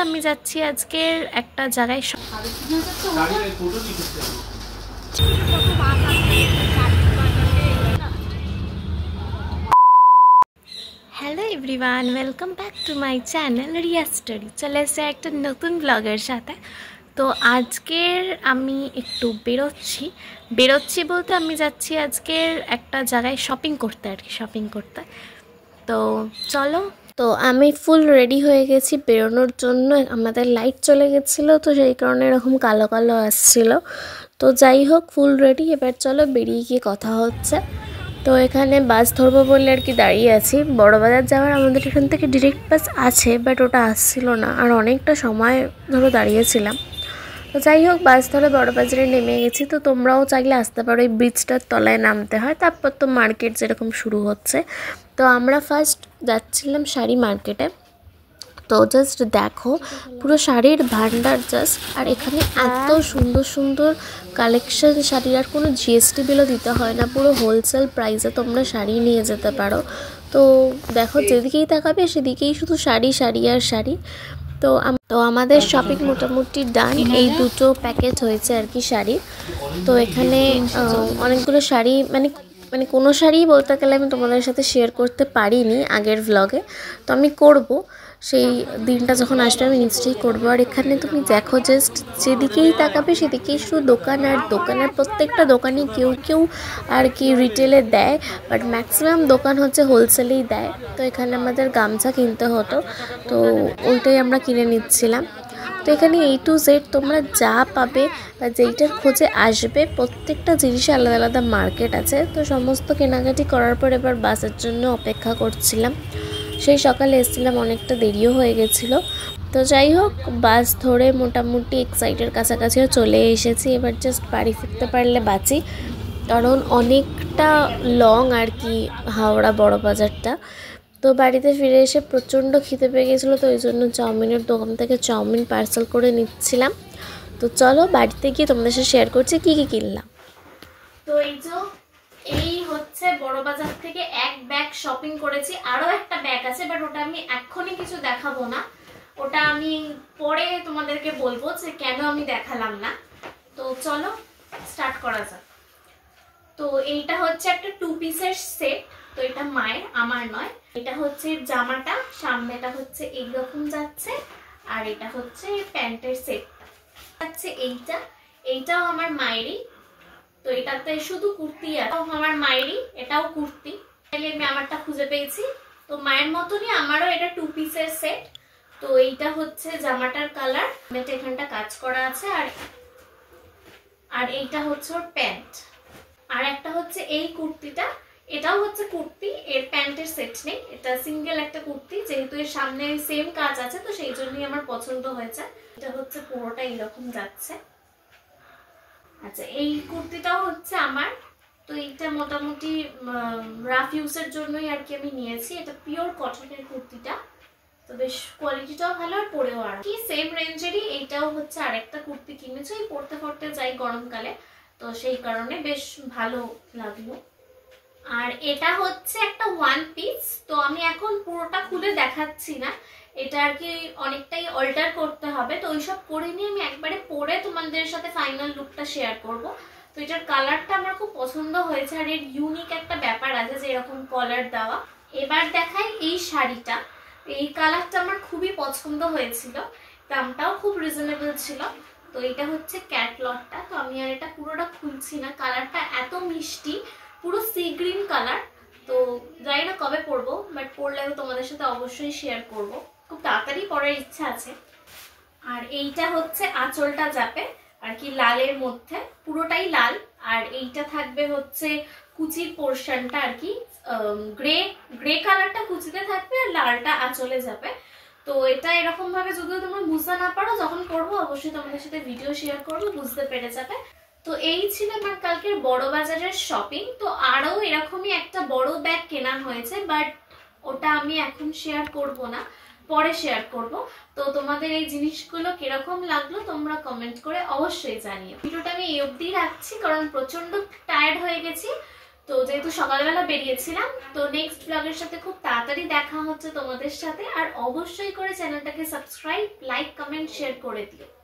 আমি যাচ্ছি আজকের একটা জায়গায়। Hello everyone, welcome back to my channel Riya story. চলে এসে একটা নতুন ব্লগের সাথে। তো আজকের আমি একটু বেরোচ্ছি বলতে আমি যাচ্ছি আজকের একটা জায়গায় শপিং করতে আর কি, তো চলো। তো আমি ফুল রেডি হয়ে গেছি বেরোনোর জন্য। আমাদের লাইট চলে গেছিলো, তো সেই কারণে এরকম কালো কালো আসছিলো। তো যাই হোক, ফুল রেডি। এবার চলো বেরিয়ে গিয়ে কথা হচ্ছে। তো এখানে বাস ধরবো বলে আর কি দাঁড়িয়ে আছি। বড়বাজার যাওয়ার আমাদের এখান থেকে ডিরেক্ট বাস আছে, বাট ওটা আসছিল না, আর অনেকটা সময় ধরো দাঁড়িয়েছিলাম। তো যাই হোক, বাস ধরে বড়বাজারে নেমে গেছি। তো তোমরাও চাইলে আসতে পারো, এই ব্রিজটার তলায় নামতে হয়, তারপর তো মার্কেট যেরকম শুরু হচ্ছে। তো আমরা ফার্স্ট যাচ্ছিলাম শাড়ি মার্কেটে। তো জাস্ট দেখো, পুরো শাড়ির ভান্ডার জাস্ট। আর এখানে এত সুন্দর সুন্দর কালেকশন শাড়ির, আর কোনো জিএসটি বিলও দিতে হয় না, পুরো হোলসেল প্রাইসে তোমরা শাড়ি নিয়ে যেতে পারো। তো দেখো, যেদিকেই তাকাবে সেদিকেই শুধু শাড়ি আর শাড়ি। তো আমাদের শপিং মোটামুটি ডান। এই দুটো প্যাকেজ হয়েছে আর কি শাড়ি। তো এখানে অনেকগুলো শাড়ি, মানে কোনো শাড়িই বলতে গেলে আমি তোমাদের সাথে শেয়ার করতে পারিনি আগের ভ্লগে। তো আমি করব, সেই দিনটা যখন আসবে আমি নিশ্চয়ই করবো। আর এখানে তুমি দেখো, জাস্ট যেদিকেই তাকাবে সেদিকেই শুধু দোকান আর দোকান। আর প্রত্যেকটা দোকানে কেউ আর কি রিটেলে দেয়, বাট ম্যাক্সিমাম দোকান হচ্ছে হোলসেলেই দেয়। তো এখানে আমাদের গামছা কিনতে হতো, তো ওইটাই আমরা কিনে নিচ্ছিলাম। তো এখানে A to Z তোমরা যা পাবে বা যেইটার খোঁজে আসবে, প্রত্যেকটা জিনিসে আলাদা আলাদা মার্কেট আছে। তো সমস্ত কেনাকাটি করার পর এবার বাসের জন্য অপেক্ষা করছিলাম। সেই সকালে এসেছিলাম, অনেকটা দেরিও হয়ে গেছিলো। তো যাই হোক, বাস ধরে মোটামুটি এক্সাইটের কাছাকাছিও চলে এসেছি। এবার জাস্ট বাড়ি ফিরতে পারলে বাঁচি, কারণ অনেকটা লং আর কি হাওড়া বড় বাজারটা। তো বাড়িতে ফিরে এসে প্রচণ্ড খিদে পেয়ে গেছিলো, তো ওই জন্য চাউমিনের দোকান থেকে চাউমিন পার্সেল করে নিচ্ছিলাম। তো চলো বাড়িতে গিয়ে তোমাদের সাথে শেয়ার করছি কী কিনলাম। তো এই হচ্ছে বড় বাজার থেকে এক ব্যাগ শপিং করেছি। আরও একটা ব্যাগ আছে, বাট ওটা আমি এক্ষুনি কিছু দেখাবো না, ওটা আমি পরে তোমাদেরকে বলবো যে কেন আমি দেখালাম না। তো চলো স্টার্ট করা যাক। তো এইটা হচ্ছে একটা 2 পিসের সেট। তো এটা মায়ের, আমার নয়। এটা হচ্ছে জামাটা, সামনেটা হচ্ছে এইরকম যাচ্ছে, আর এটা হচ্ছে প্যান্টের সেট যাচ্ছে। এইটাও আমার মায়েরই। তো এটাতে শুধু কুর্তি আছে, আমার মায়েরই, এটাও কুর্তি। আমি আমারটা খুঁজে পেয়েছি। তো মায়ের মতনই আমারও এটা 2 পিসের সেট। তো এইটা হচ্ছে জামাটার কালার, এটা এখানটা কাজ করা আছে, আর এইটা হচ্ছে ওর প্যান্ট। আর একটা হচ্ছে এই কুর্তিটা, এটাও হচ্ছে কুর্তি, এর প্যান্টের সেট নেই, এটা সিঙ্গেল একটা কুর্তি। যেহেতু এর সামনে সেম কাজ আছে, তো সেই জন্যই আমার পছন্দ হয়েছে। এটা হচ্ছে পুরোটা এইরকম যাচ্ছে। আচ্ছা, এই কুর্তিটাও হচ্ছে আমার। তো এইটা মোটামুটি রাফ ইউজের জন্যই আর কি আমি নিয়েছি। এটা পিওর কটনের কুর্তিটা, তো বেশ কোয়ালিটিটাও ভালো, আর পরেও আর কি সেম রেঞ্জেরই এইটাও হচ্ছে আরেকটা কুর্তি কিনেছি। এই পরতে যাই গরমকালে, তো সেই কারণে বেশ ভালো লাগলো। আর এটা হচ্ছে একটা 1 পিস। তো আমি এখন পুরোটা খুলে দেখাচ্ছি না, এটা আর কি অনেকটাই অল্টার করতে হবে। তো ওইসব করে নিয়ে আমি একবারে পরে তোমাদের সাথে ফাইনাল লুকটা শেয়ার করব। তো এটার কালারটা আমার খুব পছন্দ হয়েছে, আর এর ইউনিক একটা ব্যাপার আছে যে এরকম কলার দেওয়া। এবার দেখাই এই শাড়িটা। এই কালারটা আমার খুবই পছন্দ হয়েছিল, দামটাও খুব রিজনেবল ছিল। তো এটা হচ্ছে ক্যাটলগটা। তো আমি আর এটা পুরোটা খুলছি না, কালারটা এত মিষ্টি, পুরো সি গ্রিন কালার। তো জানি না কবে পরবো, বাট পরলে আমি তোমাদের সাথে অবশ্যই শেয়ার করব। খুব তাড়াতাড়ি পরার ইচ্ছা আছে। আর এইটা হচ্ছে আঁচলটা যাবে আর কি লালের মধ্যে, পুরোটাই লাল। আর এইটা থাকবে হচ্ছে কুচির পোর্শনটা আর কি, গ্রে কালারটা কুচিতে থাকবে, আর লালটা আঁচলে যাবে। তো এটা এরকম ভাবে যদিও তোমরা বুঝতে না পারো, যখন করবো অবশ্যই তোমাদের সাথে ভিডিও শেয়ার করবো, বুঝতে পেরে যাবে। তো এই ছিল আমার কালকের বড় বাজারের শপিং। তো আরও এরকমই একটা বড় ব্যাগ কেনা হয়েছে, বাট ওটা আমি এখন শেয়ার করব না, পরে শেয়ার করব। তো তোমাদের এই জিনিসগুলো কিরকম লাগলো তোমরা কমেন্ট করে অবশ্যই জানিও। ভিডিওটা আমি এই অবধি রাখছি, কারণ প্রচন্ড টায়ার্ড হয়ে গেছি। তো যেহেতু সকালবেলা বেরিয়েছিলাম, তো নেক্সট ব্লগের সাথে খুব তাড়াতাড়ি দেখা হচ্ছে তোমাদের সাথে। আর অবশ্যই করে চ্যানেলটাকে সাবস্ক্রাইব, লাইক, কমেন্ট শেয়ার করে দিও।